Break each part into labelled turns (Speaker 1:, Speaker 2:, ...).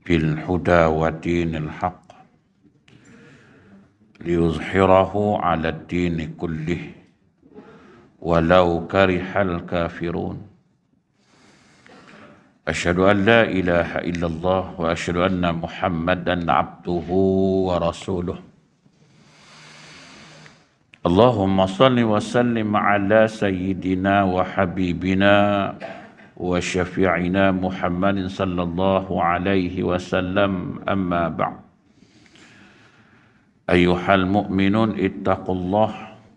Speaker 1: بالهدى ودين الحق ليظهره على الدين كله ولو كره الكافرون أشهد أن لا إله إلا الله وأشهد أن محمدا عبده ورسوله اللهم صل وسلم على سيدنا وحبيبنا وشفيعنا محمد صلى الله عليه وسلم أما بعد أيها المؤمنون اتقوا الله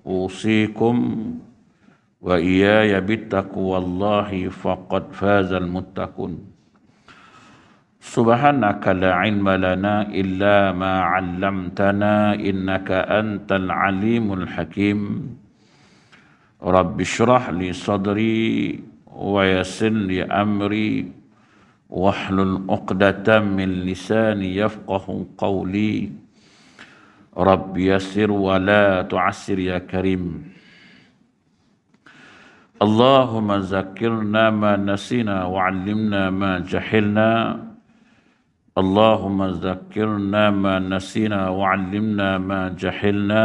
Speaker 1: أوصيكم وإياي بتقوى الله فقد فاز المتقون سبحانك لا علم لنا إلا ما علمتنا إنك أنت العليم الحكيم رب اشرح لي صدري ويسر لي أمري واحلل عقدة من لساني يفقه قولي رب يسر ولا تعسر يا كريم اللهم ذكرنا ما نسينا وعلمنا ما جهلنا اللهم ذكرنا ما نسينا وعلمنا ما جهلنا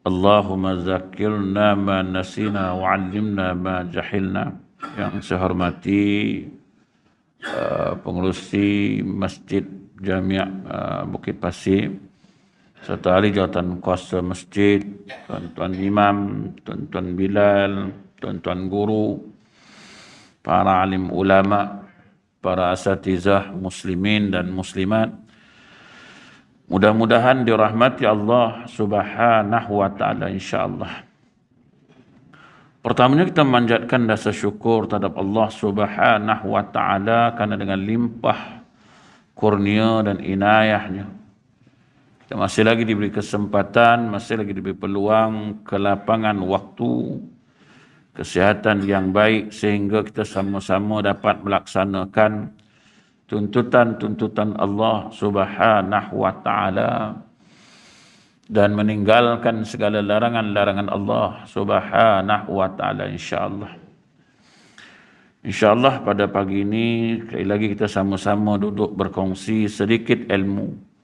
Speaker 1: اللهم ذكرنا ما نسينا وعلمنا ما جهلنا. Yang saya hormati pengurusi Masjid Jami' Bukit Pasir serta ahli jawatan kuasa masjid, tuan-tuan imam, tuan-tuan Bilal, tuan-tuan guru, para alim ulama, para asatizah muslimin dan muslimat. Mudah-mudahan dirahmati Allah Subhanahu wa taala insyaallah. Pertamanya kita memanjatkan rasa syukur terhadap Allah Subhanahu wa taala karena dengan limpah kurnia dan inayahnya kita masih lagi diberi kesempatan, masih lagi diberi peluang, kelapangan waktu, kesihatan yang baik sehingga kita sama-sama dapat melaksanakan tuntutan-tuntutan Allah Subhanahu wa taala dan meninggalkan segala larangan-larangan Allah Subhanahu wa taala insyaallah. Insyaallah pada pagi ini sekali lagi kita sama-sama duduk berkongsi sedikit ilmu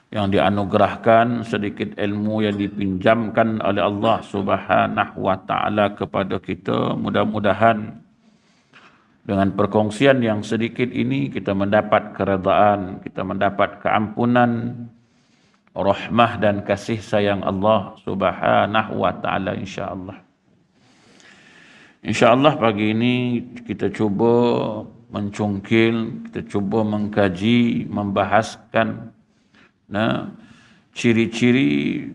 Speaker 1: yang dianugerahkan, sedikit ilmu yang dipinjamkan oleh Allah Subhanahu wa taala kepada kita. Mudah-mudahan dengan perkongsian yang sedikit ini kita mendapat keredaan, kita mendapat keampunan, rahmah dan kasih sayang Allah Subhanahu wa taala insyaallah. InsyaAllah pagi ini kita cuba mencungkil, kita cuba mengkaji, membahaskan ciri-ciri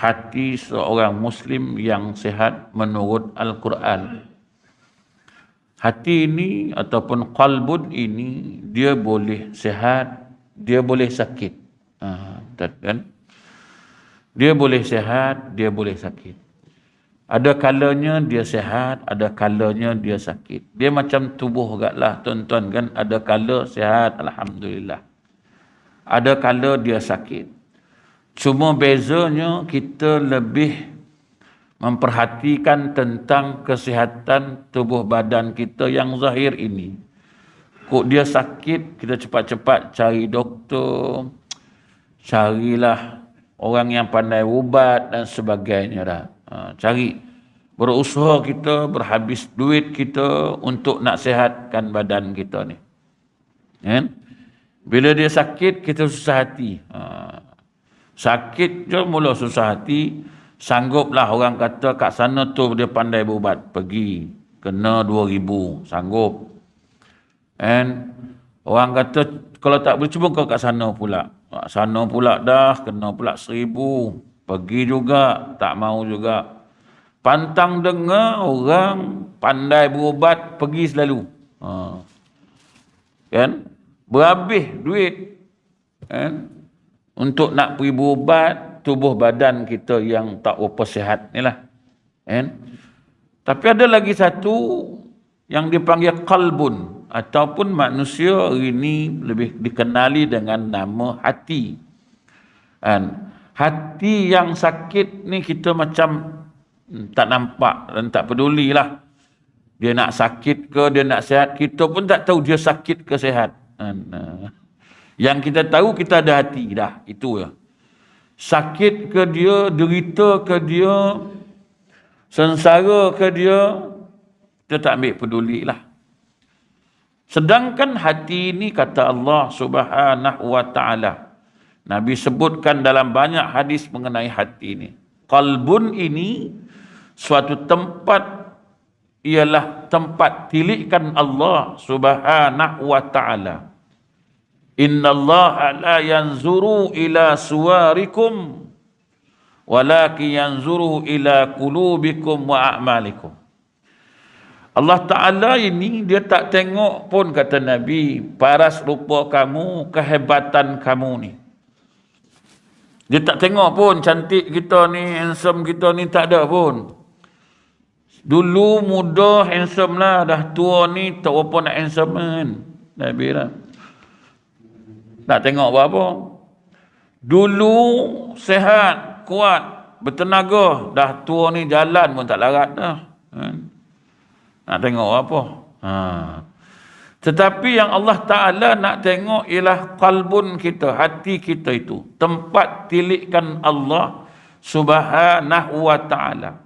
Speaker 1: hati seorang Muslim yang sehat menurut Al-Quran. Hati ini ataupun qalbun ini dia boleh sehat, dia boleh sakit. Kan? Dia boleh sehat, dia boleh sakit. Ada kalanya dia sehat, ada kalanya dia sakit. Dia macam tubuh agaklah tuan-tuan kan, ada kala sehat alhamdulillah. Ada kala dia sakit. Cuma bezanya kita lebih memperhatikan tentang kesihatan tubuh badan kita yang zahir ini. Kok dia sakit, kita cepat-cepat cari doktor, carilah orang yang pandai ubat dan sebagainya dah. Cari, berusaha kita, berhabis duit kita untuk nak sihatkan badan kita ni. Kan? Bila dia sakit, kita susah hati. Sakit je mula susah hati. Sangguplah orang kata kat sana tu dia pandai berubat. Pergi, kena 2,000, sanggup. And orang kata kalau tak boleh cuba kau kat sana pula. Sana pula dah, kena pula 1,000. Pergi juga, tak mau juga. Pantang dengar orang pandai berubat, pergi selalu. Kan? Berhabis duit kan? Untuk nak pergi berubat tubuh badan kita yang tak apa sihat ni lah kan? Tapi ada lagi satu yang dipanggil qalbun ataupun manusia ini lebih dikenali dengan nama hati kan? Hati yang sakit ni kita macam tak nampak dan tak pedulilah. Dia nak sakit ke, dia nak sihat, kita pun tak tahu dia sakit ke sihat. Yang kita tahu kita ada hati dah, itu ya. Sakit ke dia, derita ke dia, sengsara ke dia, kita tak ambil peduli lah. Sedangkan hati ini kata Allah Subhanahu wa ta'ala, Nabi sebutkan dalam banyak hadis mengenai hati ini. Qalbun ini suatu tempat, ialah tempat tilikan Allah Subhanahu wa ta'ala. Innallaha la yanzuru ila suwarikum walakin yanzuru ila qulubikum wa a'malikum. Allah Ta'ala ini dia tak tengok pun, kata Nabi, paras rupa kamu, kehebatan kamu ni. Dia tak tengok pun cantik kita ni, handsome kita ni, tak ada pun. Dulu muda handsome lah, dah tua ni tak apa nak handsome kan. Nabi lah. Tak tengok apa-apa. Dulu sehat, kuat, bertenaga, dah tua ni jalan pun tak larat dah. Kan? Nak tengok apa? Tetapi yang Allah Ta'ala nak tengok ialah qalbun kita, hati kita itu. Tempat tilikan Allah Subhanahu wa ta'ala.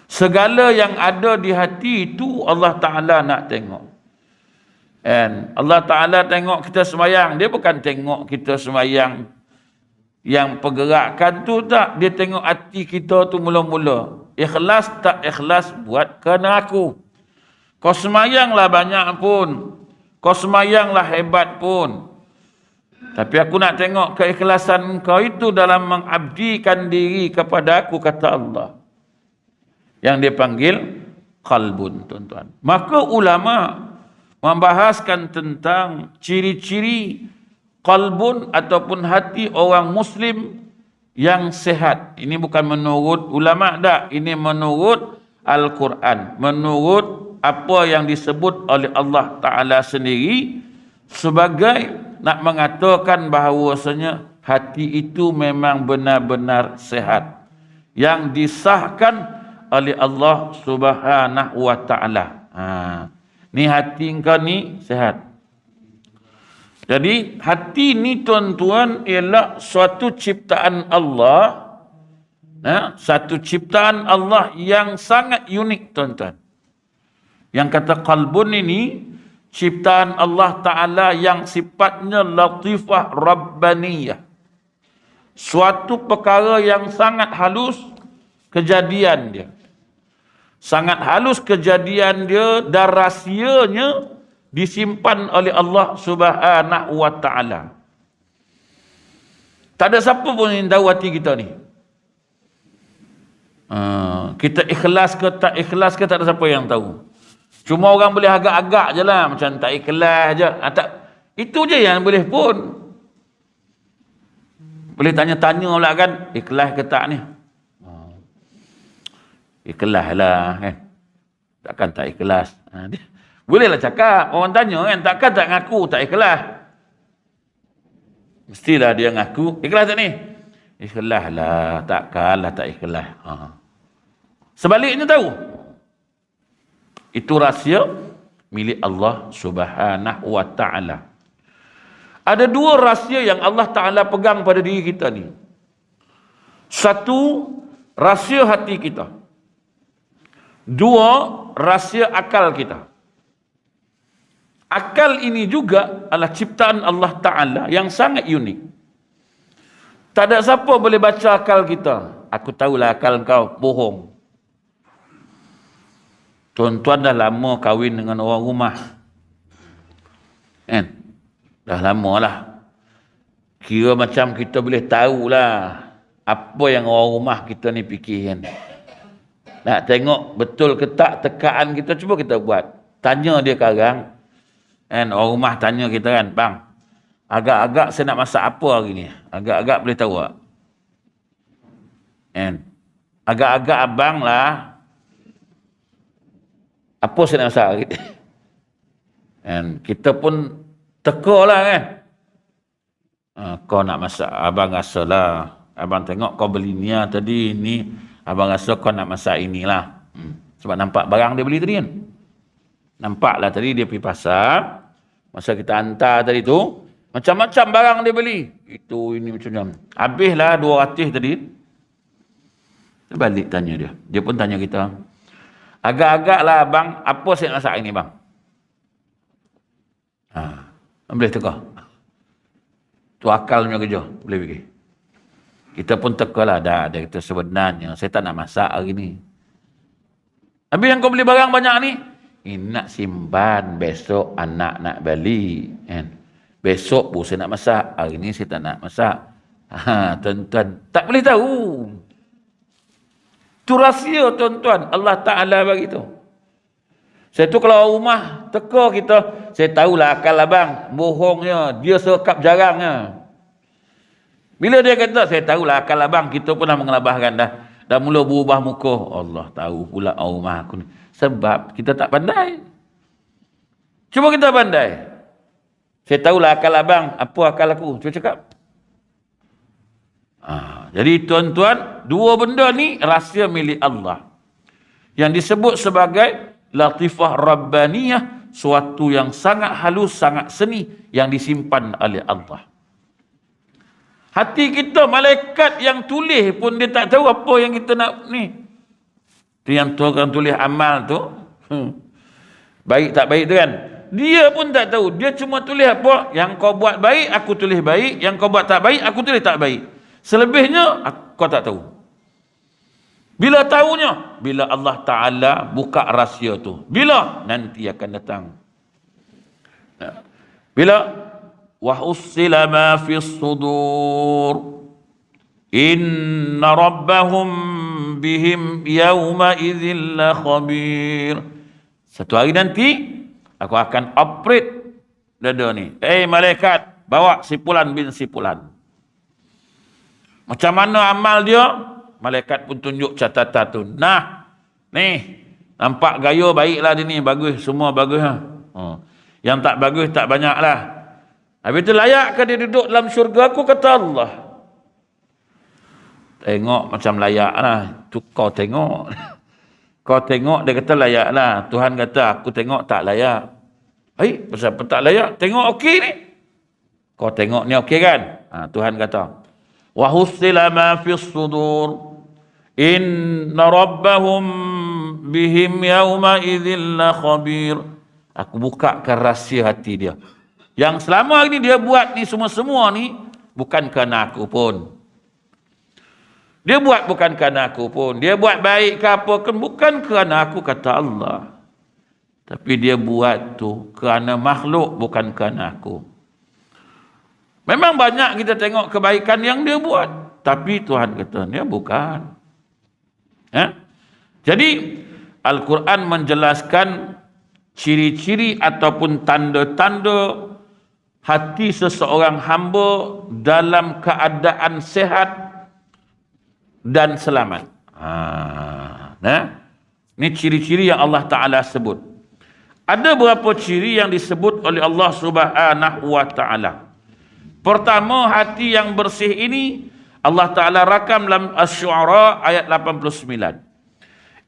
Speaker 1: Segala yang ada di hati itu Allah Ta'ala nak tengok. And Allah Ta'ala tengok kita semayang. Dia bukan tengok kita semayang yang pergerakan tu tak. Dia tengok hati kita tu mula-mula. Ikhlas tak ikhlas buat kerana aku. Kau semayanglah banyak pun, kau semayanglah hebat pun, tapi aku nak tengok keikhlasan kau itu dalam mengabdikan diri kepada aku, kata Allah. Yang dia panggil qalbun, tuan-tuan. Maka ulama membahaskan tentang ciri-ciri qalbun ataupun hati orang Muslim yang sehat. Ini bukan menurut ulama dah, ini menurut Al-Quran, menurut apa yang disebut oleh Allah Ta'ala sendiri, sebagai nak mengatakan bahawasanya hati itu memang benar-benar sehat, yang disahkan oleh Allah Subhanahu wa Ta'ala. Ni hati engkau ni sehat. Jadi hati ni, tuan-tuan, ialah suatu ciptaan Allah, satu ciptaan Allah yang sangat unik, tuan-tuan. Yang kata qalbun ini ciptaan Allah Ta'ala yang sifatnya latifah rabbaniyah. Suatu perkara yang sangat halus kejadian dia. Sangat halus kejadian dia dan rahsianya disimpan oleh Allah Subhanahu wa Ta'ala. Tak ada siapa pun yang tahu hati kita ni. Kita ikhlas ke tak ikhlas ke, tak ada siapa yang tahu. Cuma orang boleh agak-agak je lah, macam tak ikhlas je. Itu je yang boleh pun. Boleh tanya-tanya pula kan, ikhlas ke tak ni? Ikhlas lah kan. Takkan tak ikhlas. Bolehlah cakap, orang tanya kan, takkan tak ngaku tak ikhlas. Mestilah dia ngaku, ikhlas tak ni? Ikhlas lah, takkanlah tak ikhlas. Sebaliknya tahu. Itu rahsia milik Allah Subhanahu wa Ta'ala. Ada dua rahsia yang Allah Ta'ala pegang pada diri kita ni. Satu, rahsia hati kita. Dua, rahsia akal kita. Akal ini juga adalah ciptaan Allah Ta'ala yang sangat unik. Tak ada siapa boleh baca akal kita. Aku tahulah akal kau bohong. Tuan-tuan dah lama kahwin dengan orang rumah. Kan? Dah lama lah. Kira macam kita boleh tahulah apa yang orang rumah kita ni fikir kan. Nak tengok betul ke tak tekaan kita, cuba kita buat. Tanya dia sekarang. Kan, orang rumah tanya kita kan, bang, agak-agak saya nak masak apa hari ni? Agak-agak boleh tahu tak? Kan? Agak-agak abang lah. Apa saya nak masak hari ni? Kan? Kita pun teka lah kan. Kau nak masak, abang rasa lah. Abang tengok kau beli ni tadi, ni abang rasa kau nak masak inilah. Sebab nampak barang dia beli tadi kan. Nampaklah tadi dia pergi pasar, masa kita hantar tadi tu, macam-macam barang dia beli. Itu, ini macam-macam. Habislah 200 tadi. Dia balik tanya dia. Dia pun tanya kita. Agak-agaklah abang, apa saya nak masak ini bang? Boleh teka. Tu akal punya kerja. Boleh fikir. Kita pun tekalah dah. Dia kata sebenarnya saya tak nak masak hari ni. Habis yang kau beli barang banyak ni? Ini nak simpan. Besok anak nak balik. Kan? Besok pun saya nak masak. Hari ni saya tak nak masak. Tuan-tuan. Tak boleh tahu. Itu rahsia tuan-tuan. Allah Ta'ala bagi tu. Saya tu kalau rumah teka kita. Saya tahulah akal abang. Bohongnya. Dia sekap jarangnya. Bila dia kata, saya tahulah akal abang. Kita pun dah mengelabahkan dah. Dah mula berubah muka. Allah tahu pula rumah aku ni. Sebab kita tak pandai. Cuba kita pandai. Saya tahulah akal abang. Apa akal aku? Cuba cakap. Jadi tuan-tuan, dua benda ni rahsia milik Allah. Yang disebut sebagai latifah rabbaniyah. Suatu yang sangat halus, sangat seni. Yang disimpan oleh Allah. Hati kita, malaikat yang tulis pun dia tak tahu apa yang kita nak ni. Itu yang Tuhan tulis amal tu. Baik tak baik tu kan. Dia pun tak tahu. Dia cuma tulis apa? Yang kau buat baik, aku tulis baik. Yang kau buat tak baik, aku tulis tak baik. Selebihnya, kau tak tahu. Bila tahunya? Bila Allah Ta'ala buka rahsia tu. Bila? Nanti akan datang. Bila? وَحُصِّلَ مَا فِي الصُّدُورِ إِنَّ رَبَّهُمْ بِهِمْ يَوْمَئِذٍ لَخَبِيرٌ. Satu hari nanti, aku akan operate dada ni. Malaikat, bawa sipulan bin sipulan. Macam mana amal dia? Malaikat pun tunjuk catatan tu. Nah, ni, nampak gaya baiklah dia ni. Bagus, semua bagus. Yang tak bagus, tak banyak lah. Habis itu layakkah dia duduk dalam syurga aku, kata Allah. Tengok macam layak lah. Tu kau tengok. Kau tengok, dia kata layak lah. Tuhan kata, aku tengok tak layak. Pasal apa tak layak? Tengok okey ni. Kau tengok ni okey kan? Tuhan kata. وَحُصِّلَ مَا فِي الصُّدُورِ إِنَّ رَبَّهُمْ بِهِمْ يَوْمَئِذٍ لَخَبِيرٌ. Aku bukakan rahsia hati dia. Yang selama ini dia buat ni semua-semua ni bukan kerana aku pun. Dia buat bukan kerana aku pun. Dia buat baik ke apa kan bukan kerana aku, kata Allah. Tapi dia buat tu kerana makhluk, bukan kerana aku. Memang banyak kita tengok kebaikan yang dia buat. Tapi Tuhan kata, dia bukan. Jadi, Al-Quran menjelaskan ciri-ciri ataupun tanda-tanda hati seseorang hamba dalam keadaan sehat dan selamat. Ini ciri-ciri yang Allah Ta'ala sebut. Ada beberapa ciri yang disebut oleh Allah Subhanahu wa Ta'ala. Pertama, hati yang bersih ini Allah Ta'ala rakam dalam Asy-Syu'ara ayat 89.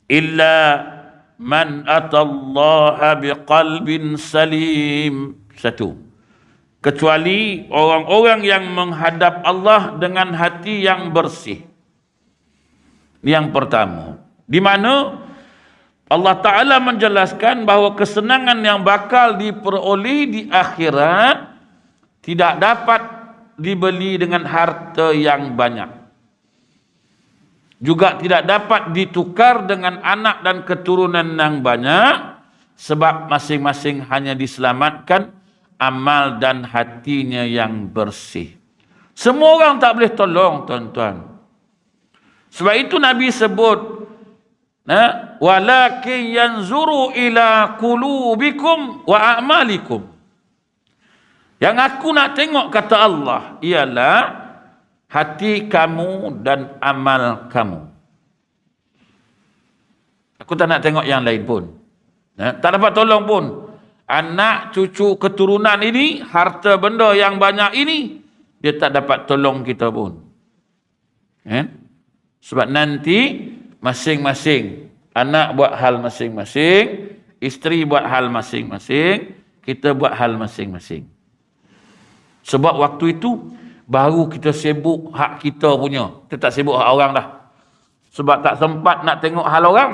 Speaker 1: Illa man atallaha biqalbin salim. Satu. Kecuali orang-orang yang menghadap Allah dengan hati yang bersih. Ini yang pertama. Di mana Allah Ta'ala menjelaskan bahawa kesenangan yang bakal diperoleh di akhirat tidak dapat dibeli dengan harta yang banyak. Juga tidak dapat ditukar dengan anak dan keturunan yang banyak, sebab masing-masing hanya diselamatkan amal dan hatinya yang bersih. Semua orang tak boleh tolong, tuan-tuan. Sebab itu Nabi sebut, walakin yanzuru ila qulubikum wa a'malikum. Yang aku nak tengok, kata Allah, ialah hati kamu dan amal kamu. Aku tak nak tengok yang lain pun. Tak dapat tolong pun. Anak, cucu, keturunan ini, harta benda yang banyak ini, dia tak dapat tolong kita pun. Sebab nanti masing-masing anak buat hal masing-masing, isteri buat hal masing-masing, kita buat hal masing-masing. Sebab waktu itu baru kita sibuk hak kita punya. Kita tak sibuk hak orang dah. Sebab tak sempat nak tengok hal orang.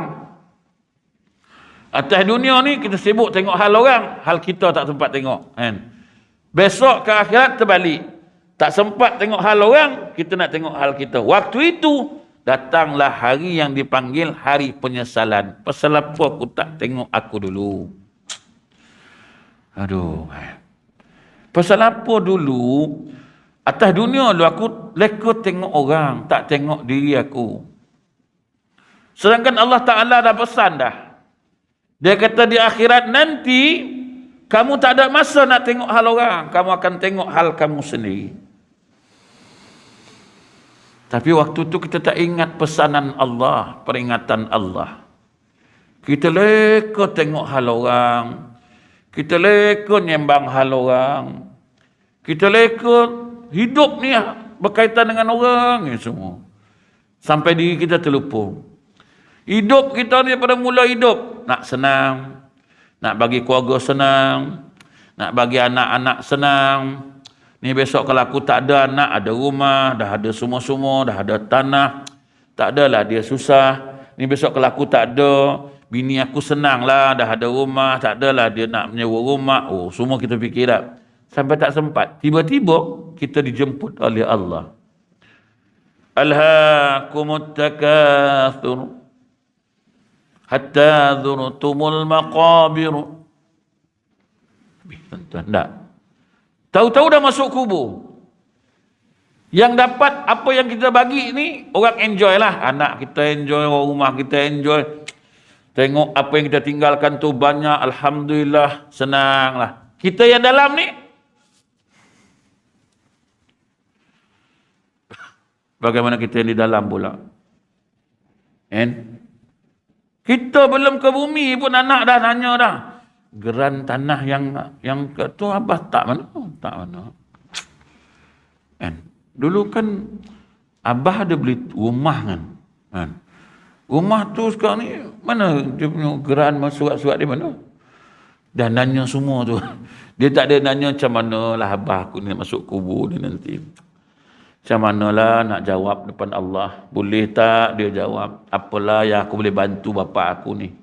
Speaker 1: Atas dunia ni kita sibuk tengok hal orang, hal kita tak sempat tengok, kan? Besok ke akhirat terbalik. Tak sempat tengok hal orang, kita nak tengok hal kita. Waktu itu datanglah hari yang dipanggil hari penyesalan. Pasal apa aku tak tengok aku dulu? Aduh. Pasal apa dulu? Atas dunia dulu aku leka tengok orang, tak tengok diri aku. Sedangkan Allah Ta'ala dah pesan dah. Dia kata di akhirat nanti, kamu tak ada masa nak tengok hal orang. Kamu akan tengok hal kamu sendiri. Tapi waktu tu kita tak ingat pesanan Allah, peringatan Allah. Kita leka tengok hal orang. Kita leka nyembang hal orang. Kita leka hidup ni berkaitan dengan orang ni semua. Sampai diri kita terlupa. Hidup kita ni pada mula hidup, nak senang, nak bagi keluarga senang, nak bagi anak-anak senang. Ni besok kalau aku tak ada anak, ada rumah, dah ada semua-semua, dah ada tanah, tak adalah dia susah. Ni besok kalau aku tak ada, bini aku senang lah, dah ada rumah, tak adalah dia nak menyewa rumah. Oh, semua kita fikir dah. Sampai tak sempat. Tiba-tiba kita dijemput oleh Allah. Alhaakumut takatsur hatta zurtumul maqabir. Tuan-tuan, tak? Tahu-tahu dah masuk kubur. Yang dapat apa yang kita bagi ni, orang enjoy lah. Anak kita enjoy, orang rumah kita enjoy. Tengok apa yang kita tinggalkan tu banyak, alhamdulillah, senang lah. Kita yang dalam ni, bagaimana kita yang di dalam pula? Kita belum ke bumi pun anak dah nanya dah. Geran tanah yang tu abah tak mana? Tak mana. Dulu kan abah ada beli rumah kan. Rumah tu sekarang ni mana dia punya geran surat-surat di mana? Dah nanya semua tu. Dia tak ada nanya macam mana lah abah aku ni masuk kubur ni nanti. Macam manalah nak jawab depan Allah. Boleh tak dia jawab? Apalah yang aku boleh bantu bapa aku ni.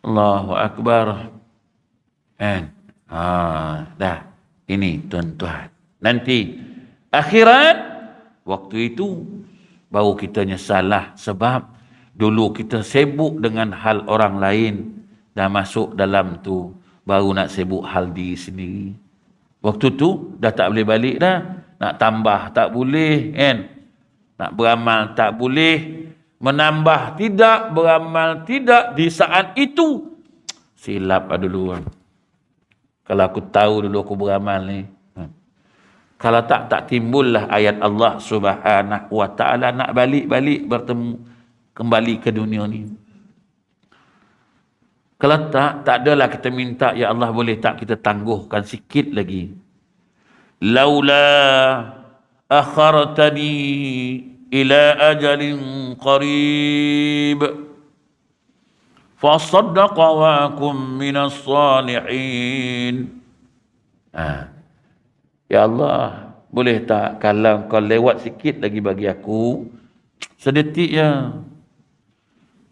Speaker 1: Allahu Akbar. Dah. Ini tuan-tuan. Nanti akhirat, waktu itu baru kita nyesal lah. Sebab dulu kita sibuk dengan hal orang lain. Dah masuk dalam tu, baru nak sibuk hal diri sendiri. Waktu tu dah tak boleh balik dah. Nak tambah tak boleh, kan? Nak beramal tak boleh. Menambah tidak, beramal tidak. Di saat itu, silap lah dulu. Kalau aku tahu dulu aku beramal ni. Kalau tak timbullah ayat Allah Subhanahu wa ta'ala nak balik-balik bertemu, kembali ke dunia ni. Kalau tak adalah kita minta, ya Allah boleh tak kita tangguhkan sikit lagi. Laula akhartani ila ajalin qarib fasaddaqa wa akum minas salihin. Ya Allah, boleh tak kalau kau lewat sikit lagi bagi aku, sedetik ya.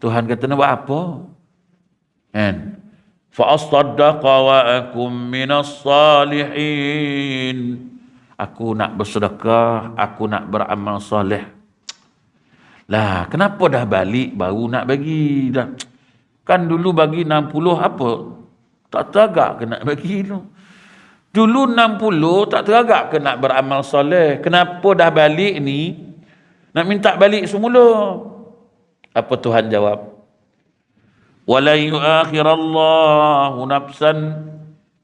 Speaker 1: Tuhan kata nak buat apa? Fa'asaddaqa wa akum minas salihin. Aku nak bersedekah, aku nak beramal soleh. Lah, kenapa dah balik baru nak bagi dah? Kan dulu bagi 60 apa? Tak teragak ke nak bagi tu. Dulu 60 tak teragak ke nak beramal soleh. Kenapa dah balik ni nak minta balik semula? Apa Tuhan jawab? وَلَنْ يُؤَخِرَ اللَّهُ نَفْسًا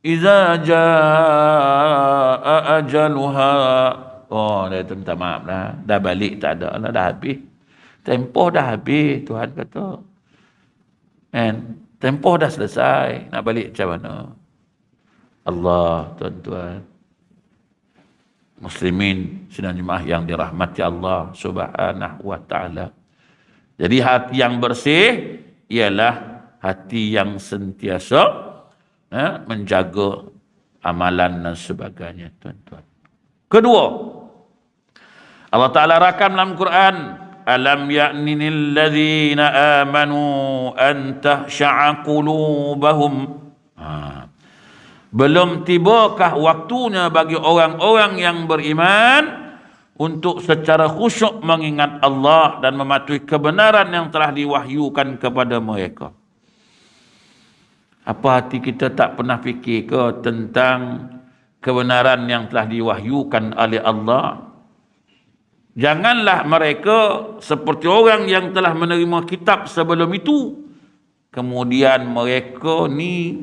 Speaker 1: إِذَا جَاءَ أَجَلُهَا. Oh, dia tu minta maaf dah. Dah balik tak ada lah, dah habis. Tempoh dah habis, Tuhan kata. Tempoh dah selesai. Nak balik macam mana? Allah, tuan-tuan. Muslimin, sidang jemaah yang dirahmati Allah Subhanahu wa ta'ala. Jadi hati yang bersih ialah hati yang sentiasa menjaga amalan dan sebagainya, tuan-tuan. Kedua, Allah Ta'ala rakam dalam Quran, alam ya'ninil ladzina amanu an tahsha'a qulubahum. Belum tibakah waktunya bagi orang-orang yang beriman untuk secara khusyuk mengingat Allah dan mematuhi kebenaran yang telah diwahyukan kepada mereka. Apa hati kita tak pernah fikir ke tentang kebenaran yang telah diwahyukan oleh Allah? Janganlah mereka seperti orang yang telah menerima kitab sebelum itu, kemudian mereka ni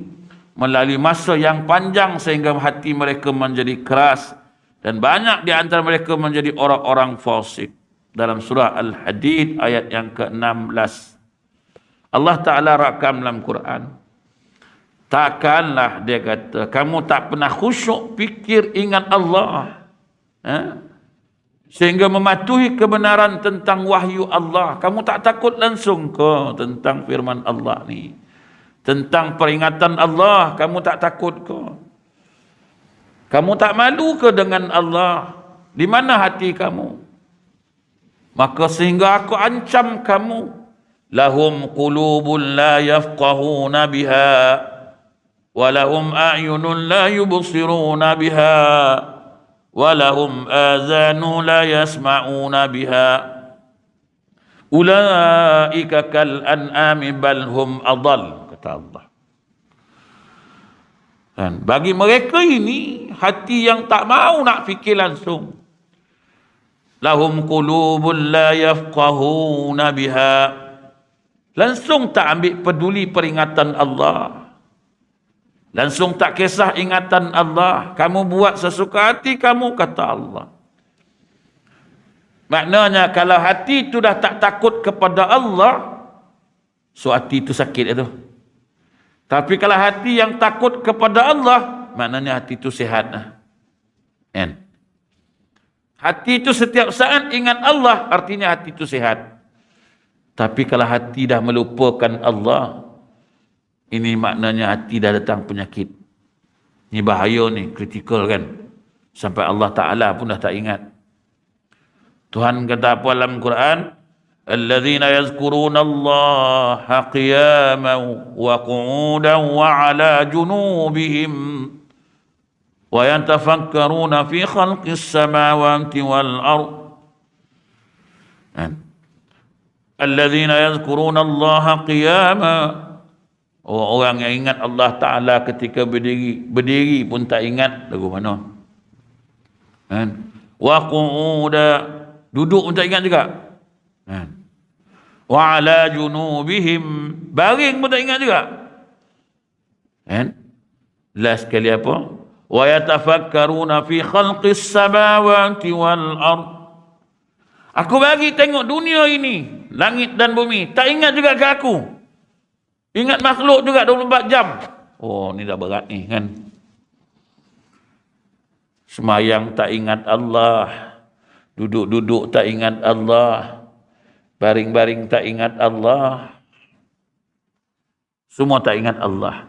Speaker 1: melalui masa yang panjang sehingga hati mereka menjadi keras dan banyak di antara mereka menjadi orang-orang fasik. Dalam surah Al-Hadid ayat yang ke-16, Allah Ta'ala rakam dalam Quran, takkanlah dia kata kamu tak pernah khusyuk fikir ingat Allah, sehingga mematuhi kebenaran tentang wahyu Allah. Kamu tak takut langsung ke tentang firman Allah ni, tentang peringatan Allah, kamu tak takut ke? Kamu tak malu ke dengan Allah? Di mana hati kamu? Maka sehingga aku ancam kamu, lahum qulubun la yafqahuna biha wa lahum a'yunun la yubsiruna biha walahum azanu la yasma'una biha ulaika kal an'ami bal hum adall, kata Allah. Dan bagi mereka ini hati yang tak mau nak fikir langsung, lahum qulubun la yafqahuna biha, langsung tak ambil peduli peringatan Allah, langsung tak kisah ingatan Allah. Kamu buat sesuka hati kamu, kata Allah. Maknanya kalau hati itu dah tak takut kepada Allah, so hati itu sakit itu. Tapi kalau hati yang takut kepada Allah, maknanya hati itu sihat. Kan? Hati itu setiap saat ingat Allah, artinya hati itu sihat. Tapi kalau hati dah melupakan Allah, ini maknanya hati dah datang penyakit. Ini bahaya ni, kritikal kan. Sampai Allah Ta'ala pun dah tak ingat. Tuhan kata apa dalam Quran? Alladzina yazkuruna Allaha qiyaman wa qu'udan wa ala junubihim wa yatafakkaruna fi khalqis samawati wal ard. Alladzina yazkuruna Allaha qiyaman, orang yang ingat Allah Ta'ala ketika berdiri pun tak ingat lagu mana. Wa qu'uda, duduk pun tak ingat juga. Wa ala junubihim, baring pun tak ingat juga. Last sekali apa? Wa yatafakkaruna fi khalqis samawati wal ard. Aku bagi tengok dunia ini, langit dan bumi, tak ingat juga ke aku. Ingat makhluk juga 24 jam. Oh, ni dah berat ni kan. Semayang tak ingat Allah, duduk-duduk tak ingat Allah, baring-baring tak ingat Allah, semua tak ingat Allah.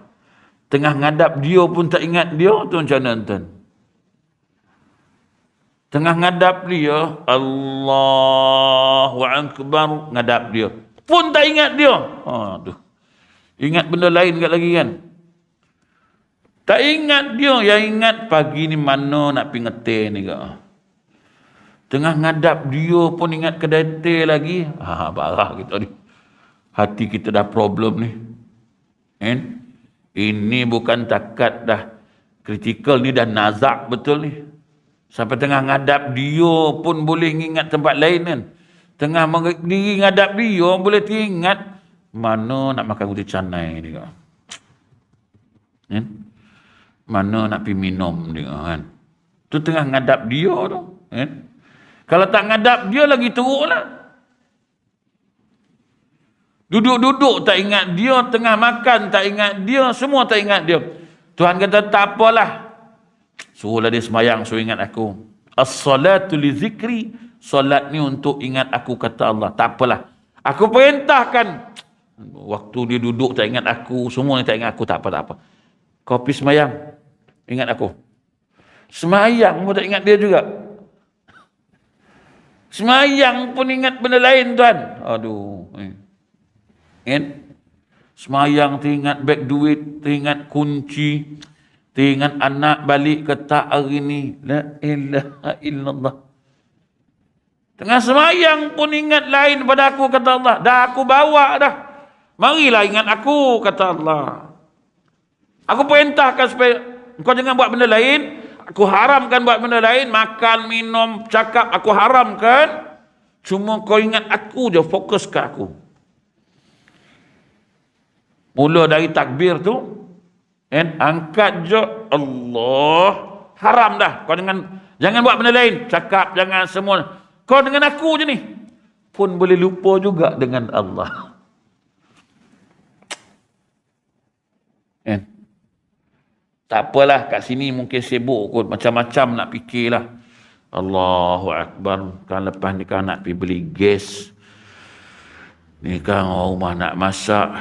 Speaker 1: Tengah ngadap dia pun tak ingat dia, tu macam mana tuan? Tengah ngadap dia, Allahu Akbar, ngadap dia pun tak ingat dia. Aduh. Ingat benda lain kat lagi kan. Tak ingat dia, yang ingat pagi ni mana nak pergi ngeteh ni ke. Tengah ngadap dia pun ingat kedai teh lagi. Parah kita ni. Hati kita dah problem ni. Ini bukan takat dah kritikal, ni dah nazak betul ni. Sampai tengah ngadap dia pun boleh ingat tempat lain kan. Tengah diri ngadap dia boleh teringat mana nak makan roti canai ni kan. Mana nak pergi minum dia kan. Tu tengah ngadap dia tu kan. Kalau tak ngadap dia lagi teruk lah. Duduk-duduk tak ingat dia, tengah makan tak ingat dia, semua tak ingat dia. Tuhan kata tak apalah, suruhlah dia semayang, suruh ingat aku. As-salatu li zikri, solat ni untuk ingat aku, kata Allah. Tak apalah, aku perintahkan Waktu dia duduk tak ingat aku, semua ni tak ingat aku, tak apa, tak apa. Kau pergi semayang, ingat aku. Semayang pun tak ingat dia juga. Semayang pun ingat benda lain, tuan. Aduh. Ingat? Semayang teringat beg duit, teringat kunci, teringat anak balik ke tak hari ni. La ilaha illallah. Tengah semayang pun ingat lain pada aku, kata Allah. Dah aku bawa dah. Marilah ingat aku, kata Allah. Aku perintahkan supaya kau jangan buat benda lain. Aku haramkan buat benda lain. Makan, minum, cakap, aku haramkan. Cuma kau ingat aku je, fokus ke aku. Mula dari takbir tu, angkat je, Allah. Haram dah. Kau jangan buat benda lain. Cakap, jangan semua. Kau dengan aku je ni. Pun boleh lupa juga dengan Allah. Tak apalah, kat sini mungkin sibuk kot, macam-macam nak fikirlah. Allahu Akbar. Kan lepas ni kan nak pergi beli gas. Ni kan orang rumah nak masak.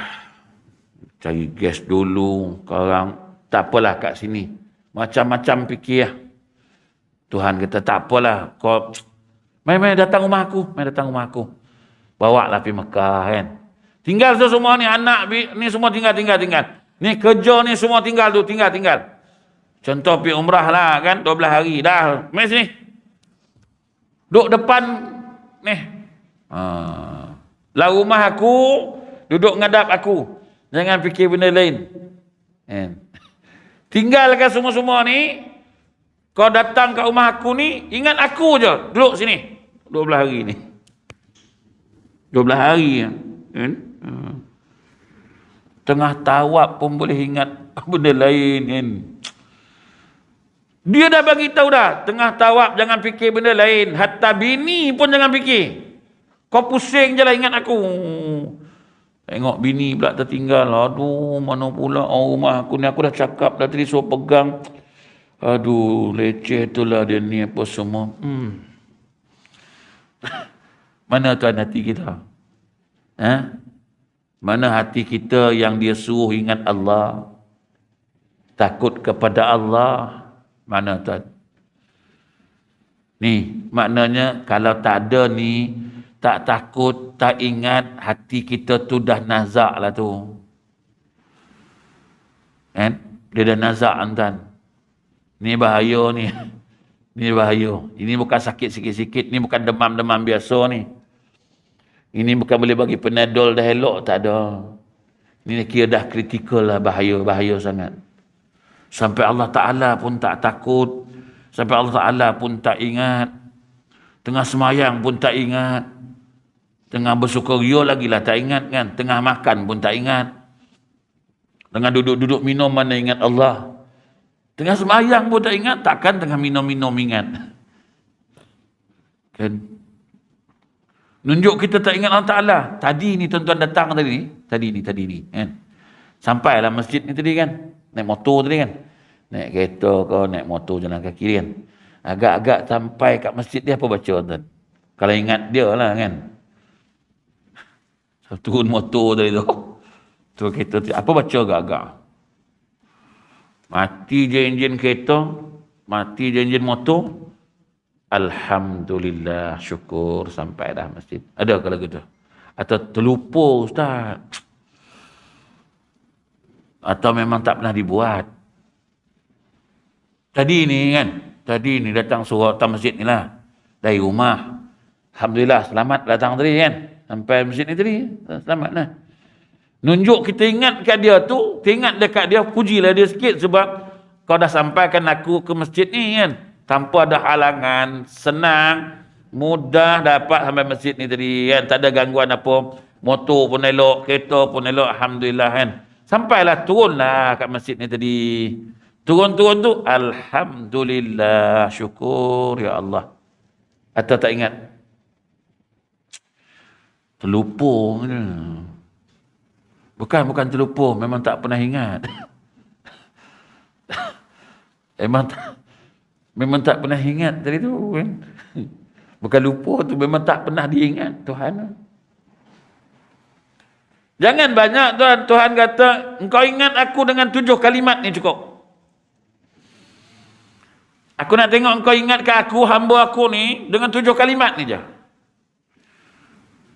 Speaker 1: Cari gas dulu. Sekarang tak apalah kat sini. Macam-macam fikir lah. Tuhan kata tak apalah. Kau mai datang rumah aku. Mai datang rumah aku. Bawa lah pergi Mekah kan. Tinggal tu semua ni. Anak ni semua tinggal. Ni kerja ni semua tinggal tu. Tinggal. Contoh pergi umrah lah kan. 12 hari. Dah. Mai sini. Duduk depan ni. Lah rumah aku. Duduk ngadap aku. Jangan fikir benda lain. Tinggalkan semua-semua ni. Kau datang ke rumah aku ni. Ingat aku je. Duduk sini. 12 hari ni. 12 hari. Tengah tawab pun boleh ingat benda lain kan. Dia dah bagi tahu dah, tengah tawab jangan fikir benda lain, hatta bini pun jangan fikir. Kau pusing je lah ingat aku. Tengok bini pula tertinggal. Aduh, mana pula rumah aku ni, aku dah cakap dah tadi suruh pegang. Aduh, leceh tu lah dia ni apa semua. Mana tuan hati kita? Mana hati kita yang dia suruh ingat Allah, takut kepada Allah? Mana tuan? Ni maknanya kalau tak ada ni, tak takut, tak ingat, hati kita tu dah nazak lah tu. Dia dah nazak tuan. Ni bahaya ni. Ni bahaya. Ini bukan sakit sikit-sikit, ni bukan demam-demam biasa ni. Ini bukan boleh bagi Panadol dah elok, tak ada. Ini kira dah kritikal lah, bahaya sangat. Sampai Allah Ta'ala pun tak takut. Sampai Allah Ta'ala pun tak ingat. Tengah semayang pun tak ingat. Tengah bersukaria lagi lah tak ingat kan. Tengah makan pun tak ingat. Tengah duduk-duduk minum mana ingat Allah. Tengah semayang pun tak ingat. Takkan tengah minum-minum ingat. Kan? Nunjuk kita tak ingat Allah Ta'ala. Tadi ni tuan-tuan datang tadi ni kan. Sampailah masjid ni tadi kan. Naik motor tadi kan. Naik kereta ke, naik motor jalan kaki kan. Agak-agak sampai kat masjid dia apa baca tuan? Kalau ingat dia lah kan. Turun motor tadi tu. Turun kereta tu. Apa baca agak-agak? Mati je enjin kereta. Mati je enjin motor. Alhamdulillah, syukur sampai dah masjid. Ada kalau gitu? Atau terlupa ustaz? Atau memang tak pernah dibuat? Tadi ni datang suruh datang masjid ni lah. Dari rumah. Alhamdulillah, selamat datang tadi kan. Sampai masjid ni tadi, selamat lah. Nunjuk kita ingat kat dia tu, ingat dekat dia, pujilah dia sikit sebab kau dah sampaikan aku ke masjid ni kan. Tanpa ada halangan, senang, mudah dapat sampai masjid ni tadi kan. Tak ada gangguan apa. Motor pun elok, kereta pun elok, alhamdulillah kan. Sampailah, turunlah kat masjid ni tadi. Turun-turun tu, alhamdulillah, syukur ya Allah. Atau tak ingat? Terlupa. Bukan terlupa, memang tak pernah ingat. Memang tak pernah ingat tadi tu kan. Bukan lupa tu, memang tak pernah diingat Tuhan. Jangan banyak tuan. Tuhan kata, engkau ingat aku dengan 7 kalimat ni cukup. Aku nak tengok engkau ingatkan aku, hamba aku ni, dengan 7 kalimat ni je.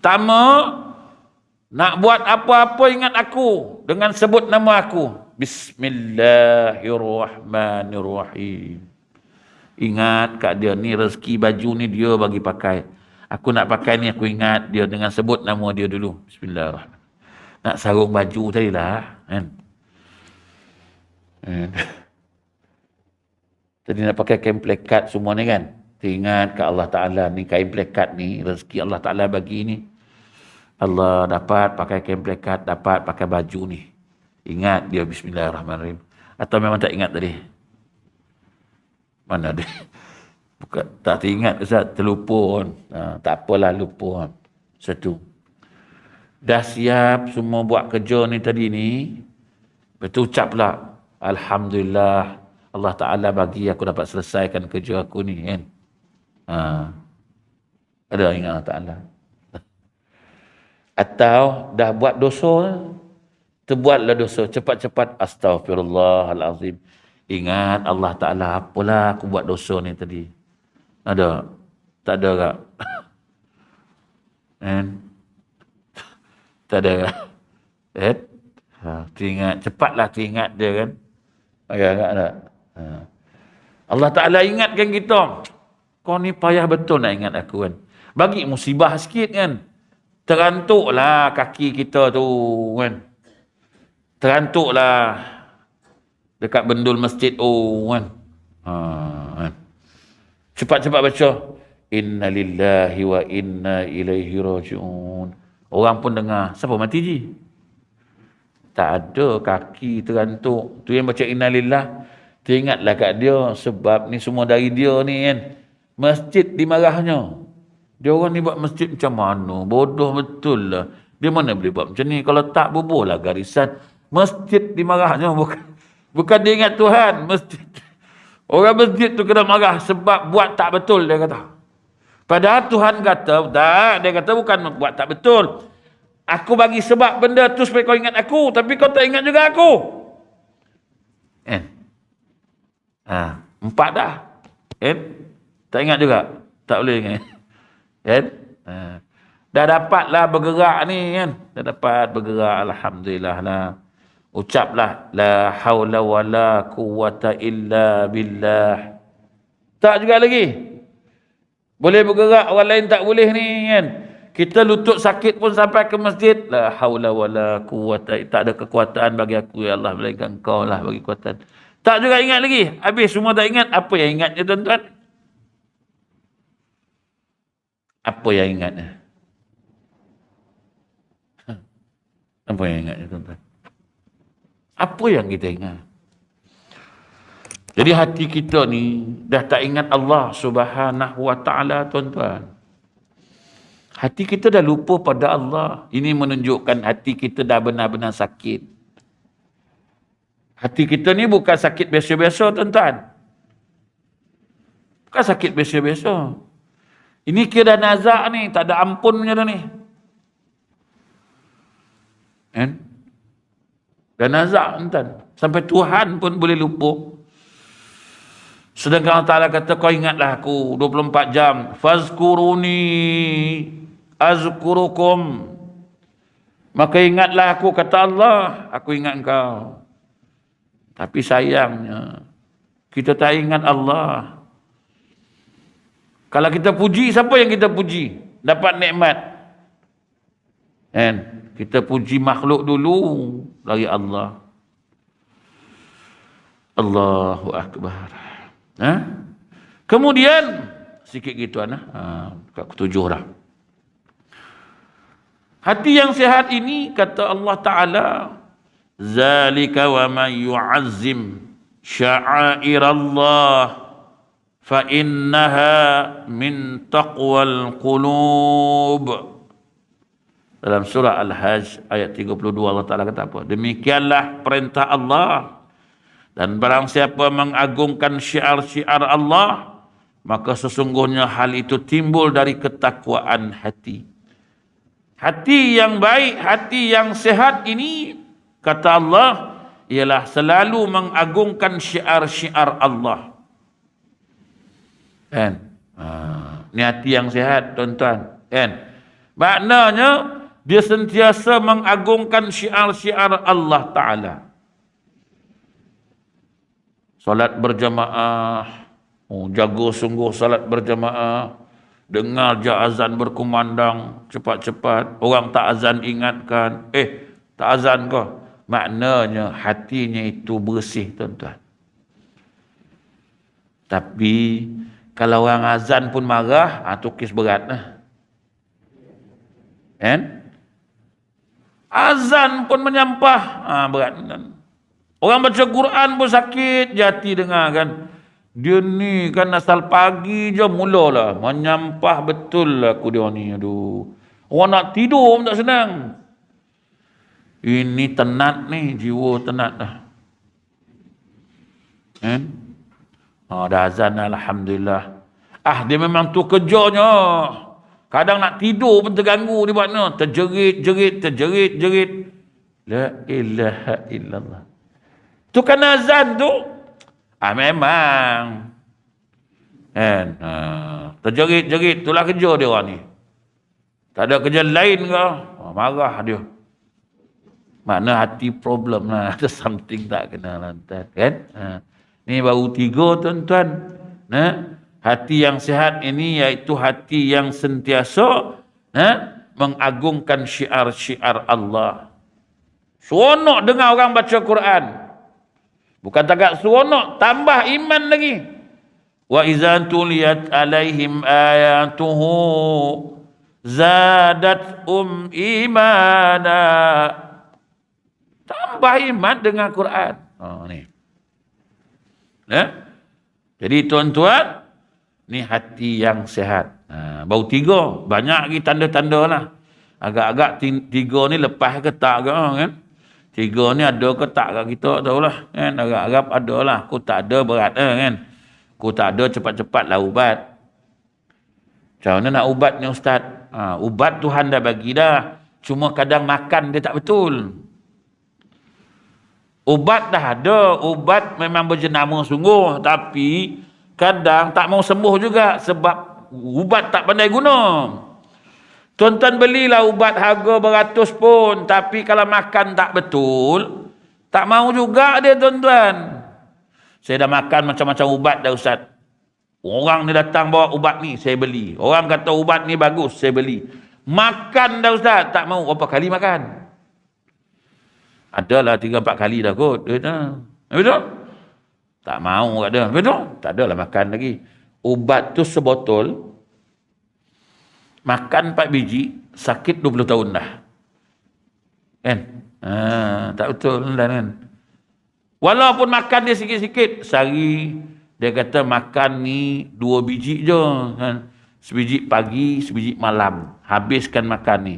Speaker 1: Pertama, nak buat apa-apa ingat aku dengan sebut nama aku. Bismillahirrahmanirrahim. Ingat kat dia ni rezeki baju ni dia bagi pakai. Aku nak pakai ni aku ingat dia dengan sebut nama dia dulu. Bismillahirrahmanirrahim. Nak sarung baju tadi lah. Kan? Tadi nak pakai kain plekat semua ni kan. Ingat kat Allah Ta'ala ni kain plekat ni. Rezeki Allah Ta'ala bagi ni. Allah dapat pakai kain plekat, dapat pakai baju ni. Ingat dia Bismillahirrahmanirrahim. Atau memang tak ingat tadi? Mana dia? Bukan, tak teringat Ustaz, terlupa. Tak apalah lupa. Satu. Dah siap semua buat kerja ni tadi ni. Betul ucap pula. Alhamdulillah. Allah Ta'ala bagi aku dapat selesaikan kerja aku ni kan. Ada ingat Allah Ta'ala. Atau dah buat dosa, terbuatlah dosa, cepat-cepat astaghfirullahalazim. Ingat Allah Ta'ala, apalah aku buat dosa ni tadi. Ada? Tak ada tak? Tak ada tak? Teringat, cepatlah teringat dia kan. Agak-agak tak? Allah Ta'ala ingatkan kita. Kau ni payah betul nak ingat aku kan. Bagi musibah sikit kan. Terantuklah kaki kita tu kan. Terantuklah dekat bendul masjid kan. Kan. Cepat-cepat baca. Inna lillahi wa inna ilaihi raji'un. Orang pun dengar. Siapa mati ji? Tak ada kaki terantuk. Tu yang baca inna lillah. Teringatlah kat dia. Sebab ni semua dari dia ni kan. Masjid dimarahnya. Dia orang ni buat masjid macam mana? Bodoh betul lah. Dia mana boleh buat macam ni? Kalau tak bubuh lah garisan. Masjid dimarahnya. Bukan dia ingat Tuhan. Masjid. Orang masjid tu kena marah sebab buat tak betul dia kata. Padahal Tuhan kata, tak. Dia kata bukan buat tak betul. Aku bagi sebab benda tu supaya kau ingat aku. Tapi kau tak ingat juga aku. Empat dah. Tak ingat juga. Tak boleh ingat. Dah dapatlah bergerak ni kan. Dah dapat bergerak. Alhamdulillah lah. Ucaplah. La hawla wa la quwwata illa billah. Tak juga lagi. Boleh bergerak. Orang lain tak boleh ni kan. Kita lutut sakit pun sampai ke masjid. La hawla wa la quwwata. Tak ada kekuatan bagi aku ya Allah. Melainkan kau lah bagi kekuatan. Tak juga ingat lagi. Habis semua tak ingat. Apa yang ingatnya tuan-tuan? Apa yang ingatnya? Apa yang ingatnya tuan-tuan? Apa yang kita ingat? Jadi hati kita ni dah tak ingat Allah Subhanahu wa ta'ala tuan-tuan. Hati kita dah lupa pada Allah. Ini menunjukkan hati kita dah benar-benar sakit. Hati kita ni bukan sakit biasa-biasa tuan-tuan. Bukan sakit biasa-biasa. Ini kira nazak ni, tak ada ampun punya dah ni. Kan? Dan nazak tuan. Sampai Tuhan pun boleh lupa. Sedangkan Allah Ta'ala kata, kau ingatlah aku 24 jam. Fazkuruni azkurukum. Maka ingatlah aku, kata Allah, aku ingat engkau. Tapi sayangnya, kita tak ingat Allah. Kalau kita puji, siapa yang kita puji? Dapat nikmat. Kan? Kita puji makhluk dulu dari Allah. Allahu Akbar. Kemudian, sikit gitu kat ketujuh dah. Hati yang sihat ini, kata Allah Ta'ala, Zalika wa man yu'azzim sya'airallah فَإِنَّهَا مِنْ تَقْوَى الْقُلُوبِ. Dalam surah Al-Hajj ayat 32 Allah Ta'ala kata apa? Demikianlah perintah Allah. Dan barang siapa mengagungkan syiar-syiar Allah, maka sesungguhnya hal itu timbul dari ketakwaan hati. Hati yang baik, hati yang sehat ini, kata Allah, ialah selalu mengagungkan syiar-syiar Allah. Kan? Ni hati yang sehat, tuan-tuan. Kan? Maknanya, dia sentiasa mengagungkan syiar-syiar Allah Ta'ala. Salat berjamaah, jaga sungguh salat berjamaah, dengar je azan berkumandang cepat-cepat, orang tak azan ingatkan, tak azan kau. Maknanya hatinya itu bersih, tuan-tuan. Tapi kalau orang azan pun marah, tu kes berat lah. Kan? Azan pun menyampah, berat. Orang baca Quran pun sakit hati dengar kan. Dia ni kan asal pagi je mulalah menyampah betul lah aku dia ni. Aduh. Orang nak tidur pun tak senang. Ini tenat ni, jiwa tenat dah. Kan? Dah azan alhamdulillah. Dia memang tu kerjanya. Kadang nak tidur pun terganggu dia buat ni. Terjerit. La ilaha illallah. Tu kan azan tu. Memang. Kan? Terjerit. Itulah kerja dia orang ni. Tak ada kerja lain ke? Marah dia. Makna hati problem lah. Ada something tak kena lantai. Kan? Ni baru 3, tuan-tuan. Hati yang sehat ini iaitu hati yang sentiasa mengagungkan syiar-syiar Allah. Seronok dengar orang baca Quran. Bukan takat seronok, tambah iman lagi. Wa iza tuliyat alaihim ayatuhu zadat imana. Tambah iman dengan Quran. Ni. Jadi tuan-tuan, ni hati yang sehat. Baru 3, banyak lagi tanda-tanda lah. Agak-agak 3 ni lepas ke tak ke kan? 3 ni ada ke tak kat kita tahulah kan. Agak-agak ada lah. Aku tak ada berat kan. Aku tak ada cepat-cepat lah ubat. Macam mana nak ubat ni Ustaz? Ubat Tuhan dah bagi dah. Cuma kadang makan dia tak betul. Ubat dah ada. Ubat memang berjenama sungguh. Tapi kadang tak mau sembuh juga. Sebab ubat tak pandai guna. Tuan-tuan belilah ubat harga beratus pun. Tapi kalau makan tak betul, tak mau juga dia, tuan-tuan. Saya dah makan macam-macam ubat dah Ustaz. Orang ni datang bawa ubat ni, saya beli. Orang kata ubat ni bagus, saya beli. Makan dah Ustaz, tak mau. Berapa kali makan? Adalah 3-4 kali dah kot. Betul? Tak mau kat dia. Betul? Tak adalah makan lagi. Ubat tu sebotol. Makan 4 biji, sakit 20 tahun dah. Kan? Tak betul kan? Walaupun makan dia sikit-sikit, sehari dia kata makan ni 2 biji je. Kan? Sebiji pagi, sebiji malam. Habiskan makan ni.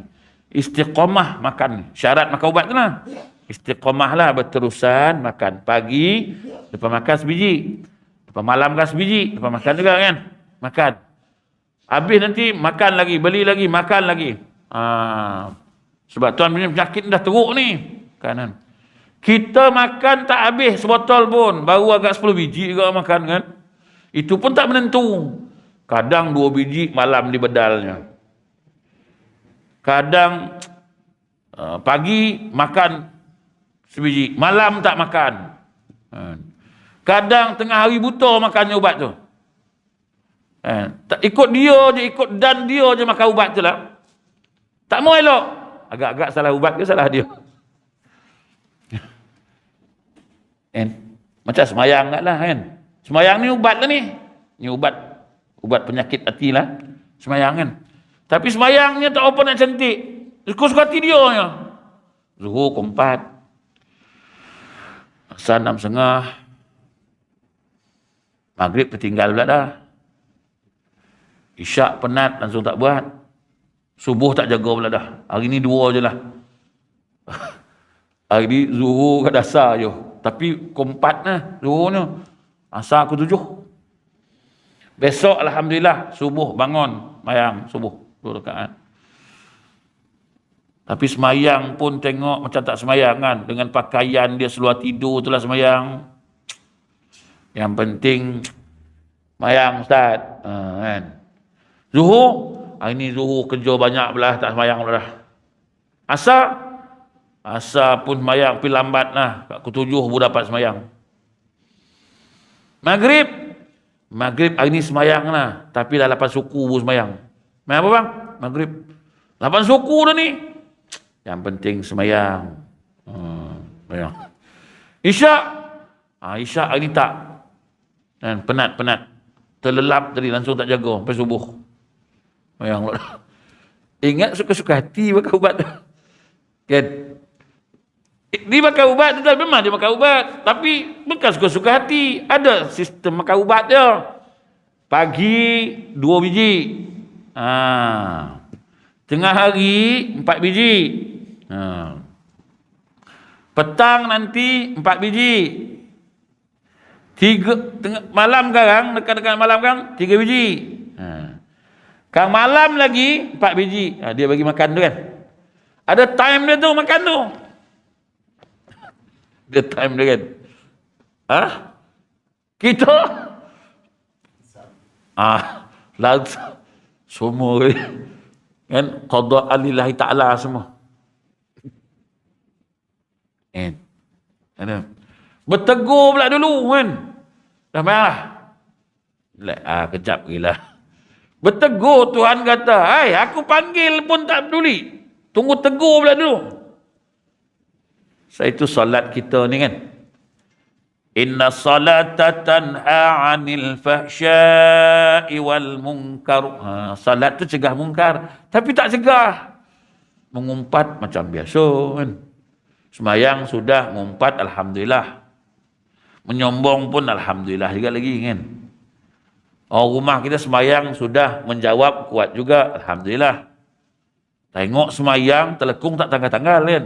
Speaker 1: Istiqamah makan ni. Syarat makan ubat tu lah. Istiqamah lah berterusan makan. Pagi, lepas makan sebiji. Lepas malam kan sebiji. Lepas makan juga kan? Makan. Habis nanti makan lagi, beli lagi, makan lagi. Sebab tuan punya penyakit dah teruk ni. Kanan. Kita makan tak habis sebotol pun. Baru agak 10 biji juga makan kan. Itu pun tak menentu. Kadang 2 biji malam di bedalnya. Kadang pagi makan sebiji. Malam tak makan. Kadang tengah hari buta makannya ubat tu. Tak ikut dia je, ikut dan dia je makan ubat tu lah. Tak mau elok. Agak-agak salah ubat ke salah dia? Macam semayang kat lah kan. Semayang ni ubat lah ni. Ni ubat penyakit hati lah. Semayang kan. Tapi semayangnya tak apa nak cantik. Suka-suka hati dia je. Zuhur ke 4. Asar 6.30. Maghrib tertinggal pula dah. Isyak penat langsung tak buat. Subuh tak jaga pula dah. Hari ni 2 je lah. Hari ni zuhur kat dasar je. Tapi keempat lah zuhurnya. Asar ke 7. Besok alhamdulillah subuh bangun mayang subuh 2 rakaat. Tapi semayang pun tengok macam tak semayang kan. Dengan pakaian dia seluar tidur itulah semayang. Yang penting semayang Ustaz. Kan. Zuhur, hari ni Zuhur kerja banyak belah tak semayang dah. Asar pun semayang tapi lambat lah. Kat pukul 7 baru dapat semayang. Maghrib hari ni semayang lah. Tapi dah 8 suku baru semayang. Semayang apa bang? Maghrib. 8 suku dah ni. Yang penting semayang. Semayang. Isyak. Isyak hari ni tak. Dan penat. Terlelap tadi langsung tak jaga sampai subuh. Semayang. Ingat suka-suka hati makan ubat tu. Kan? Dia makan ubat tu memang dia makan ubat. Tapi bukan suka-suka hati. Ada sistem makan ubat dia. Pagi 2 biji. Tengah hari 4 biji. Petang nanti 4 biji. Malam sekarang, dekat-dekat malam sekarang 3 biji. Kang malam lagi 4 biji. Dia bagi makan tu kan. Ada time dia tu makan tu. Ada time dia kan. Kita langsung semua kan qada lillahi ta'ala semua. Kan. Ada. Bertegur pula dulu kan. Dah marah. Kejap gila. Bertegur Tuhan kata, "Hai, aku panggil pun tak peduli. Tunggu tegur pula dulu." Itu solat kita ni kan. Inna salata tanha 'anil fahsya'i wal munkar. Salat tu cegah mungkar, tapi tak cegah mengumpat macam biasa kan. Semayang sudah mengumpat alhamdulillah. Menyombong pun alhamdulillah juga lagi kan. Rumah kita semayang sudah menjawab kuat juga alhamdulillah. Tengok semayang telekung tak tanggal-tanggal kan.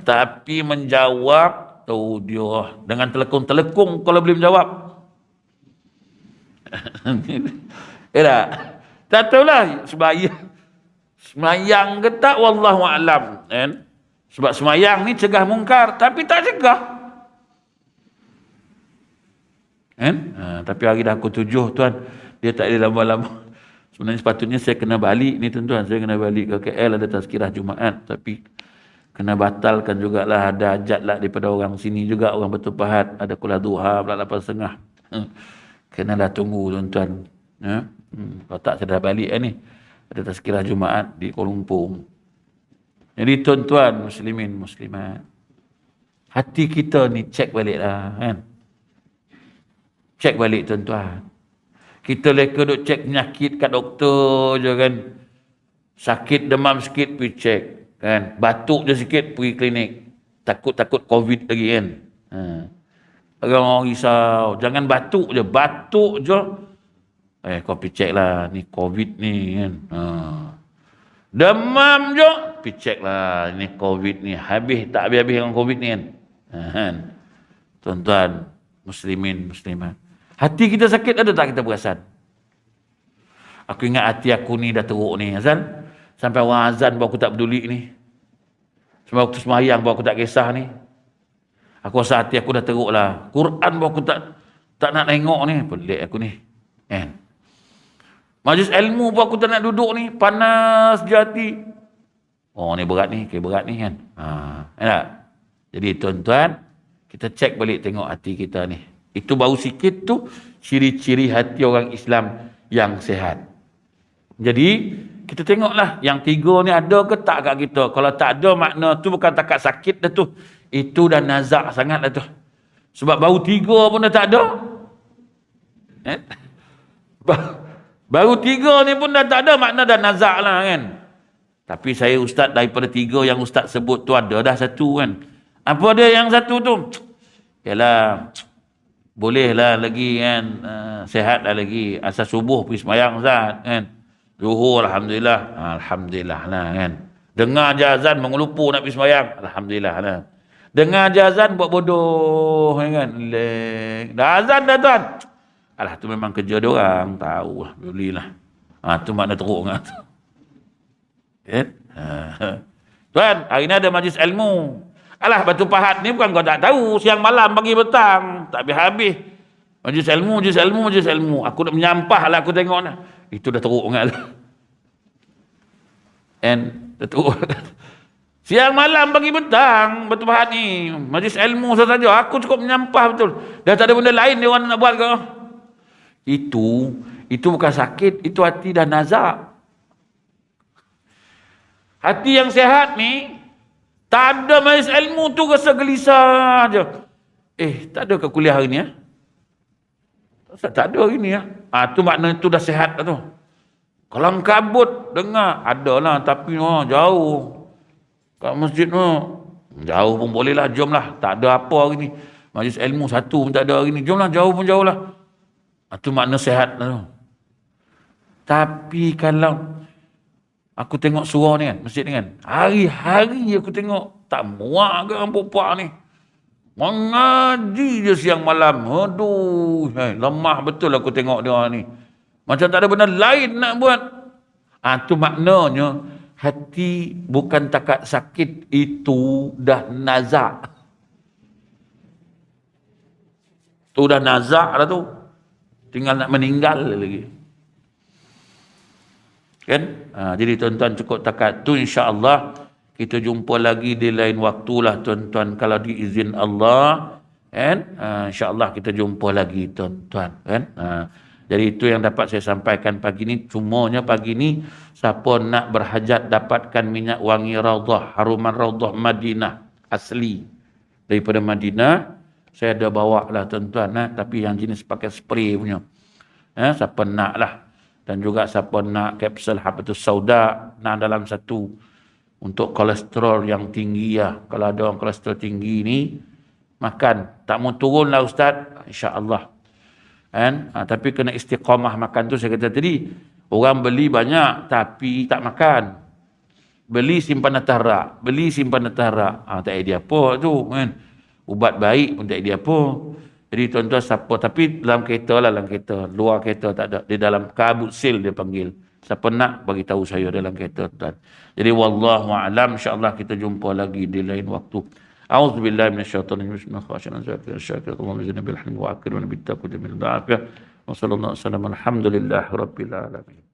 Speaker 1: Tapi menjawab dia dengan telekung kalau boleh menjawab. Tak tahulah semayang ke tak wallahu a'lam kan. Sebab semayang ni cegah mungkar tapi tak cegah kan. Tapi hari dah pukul 7 tuan, dia tak ada lama-lama. Sebenarnya sepatutnya saya kena balik ni tuan-tuan, saya kena balik ke KL, ada tazkirah Jumaat, tapi kena batalkan jugalah, ada hajat lah daripada orang sini juga, orang Batu Pahat, ada kuliah duha pula 8.30. Kenalah tunggu tuan-tuan. Kalau tak saya dah balik ni, ada tazkirah Jumaat di Kuala Lumpur. Jadi tuan-tuan muslimin muslimat, hati kita ni cek balik lah kan. Cek balik tuan-tuan. Kita leka duk cek penyakit kat doktor je kan. Sakit demam sikit pergi cek kan. Batuk je sikit pergi klinik. Takut COVID lagi kan. Orang risau. Jangan batuk je. Batuk je. Kau pergi cek lah. Ni COVID ni kan. Demam je. Pergi cek lah. Ni COVID ni. Habis tak habis-habis dengan COVID ni kan. Tuan-tuan. Muslimin, muslimat. Hati kita sakit ada tak kita perasan? Aku ingat hati aku ni dah teruk ni azan. Sampai orang azan baru aku tak peduli ni. Sampai waktu semayang baru aku tak kisah ni. Aku rasa hati aku dah teruk lah. Quran baru aku tak nak tengok ni. Pelik aku ni. Kan? Majlis ilmu pun aku tak nak duduk ni. Panas je hati. Ni berat ni. Berat ni kan. Enak? Jadi tuan-tuan, kita cek balik tengok hati kita ni. Itu baru sikit tu ciri-ciri hati orang Islam yang sehat. Jadi kita tengoklah yang 3 ni ada ke tak kat kita. Kalau tak ada makna tu bukan takat sakit dah tu. Itu dah nazak sangat dah tu. Sebab baru 3 pun dah tak ada. Baru 3 ni pun dah tak ada makna dah nazak lah kan. Tapi saya ustaz daripada 3 yang ustaz sebut tu ada dah 1 kan. Apa dia yang 1 tu? Yalah, bolehlah lagi kan, sehat dah lagi. Asal subuh pergi sembahyang Ustaz kan. Zuhur alhamdulillah. Alhamdulillah lah kan. Dengar je azan mengelupur nak pergi sembahyang. Alhamdulillah lah. Dengar je azan buat bodoh kan. Dah azan dah tuan. Alah tu memang kerja dia orang, tahulah, belilah. Tu makna teruk kan. Tuan, hari ni ada majlis ilmu. Alah, Batu Pahat ni bukan kau tak tahu, siang malam pagi petang, tak habis-habis. Majlis ilmu, majlis ilmu, majlis ilmu. Aku nak menyampah lah, aku tengok lah. Itu dah teruk sangat lah. Dah teruk. Siang malam pagi petang, Batu Pahat ni majlis ilmu saja. Aku cukup menyampah betul. Dah tak ada benda lain dia orang nak buat ke? Itu bukan sakit, itu hati dah nazak. Hati yang sehat ni tak ada majlis ilmu tu rasa gelisah je. Tak ada ke kuliah hari ni ya? Tak ada hari ni ya. Tu makna tu dah sehat dah tu. Kalau kabut dengar, ada lah tapi jauh. Kat masjid tu jauh pun boleh lah, jom lah. Tak ada apa hari ni. Majlis ilmu satu pun tak ada hari ni. Jom lah, jauh pun jauh lah. Itu makna sehat lah tu. Tapi kalau aku tengok surau ni kan, masjid ni kan, hari-hari aku tengok, tak muak ke orang puak ni. Mengaji je siang malam. Aduh, lemah betul aku tengok dia ni. Macam tak ada benda lain nak buat. Tu maknanya, hati bukan takat sakit, itu dah nazak. Tu dah nazak dah tu. Tinggal nak meninggal lagi. Kan? Jadi tuan-tuan cukup takat tu, insya-Allah kita jumpa lagi di lain waktulah tuan-tuan, kalau diizin Allah. Kan? Insya-Allah kita jumpa lagi tuan-tuan. Kan? Jadi itu yang dapat saya sampaikan pagi ni. Cumanya pagi ni siapa nak berhajat dapatkan minyak wangi Raudhah, haruman Raudhah Madinah asli daripada Madinah, saya ada bawa lah tuan-tuan, tapi yang jenis pakai spray punya. Siapa nak lah. Dan juga siapa nak kapsul Habatus Sauda, nak dalam satu untuk kolesterol yang tinggi ya. Kalau ada orang kolesterol tinggi ni makan, tak mau turun lah Ustaz, insya-Allah. Tapi kena istiqamah makan tu. Saya kata tadi, orang beli banyak tapi tak makan. Beli simpan atas rak, beli simpan atas rak. Tak idea apa tu kan. Ubat baik pun tak idea apa. Jadi tuan-tuan siapa, tapi dalam kereta lah, dalam kereta. Luar kereta tak ada. Di dalam kabut sil dia panggil. Siapa nak bagi tahu saya dalam kereta tuan. Jadi wallahu a'lam, insya-Allah kita jumpa lagi di lain waktu. A'udzubillahi minasyaitonir rajim. Allahumma bil hilmi wa akrim wa bit taqwa wa sallallahu alaihi wa sallam. Alhamdulillahirabbil alamin.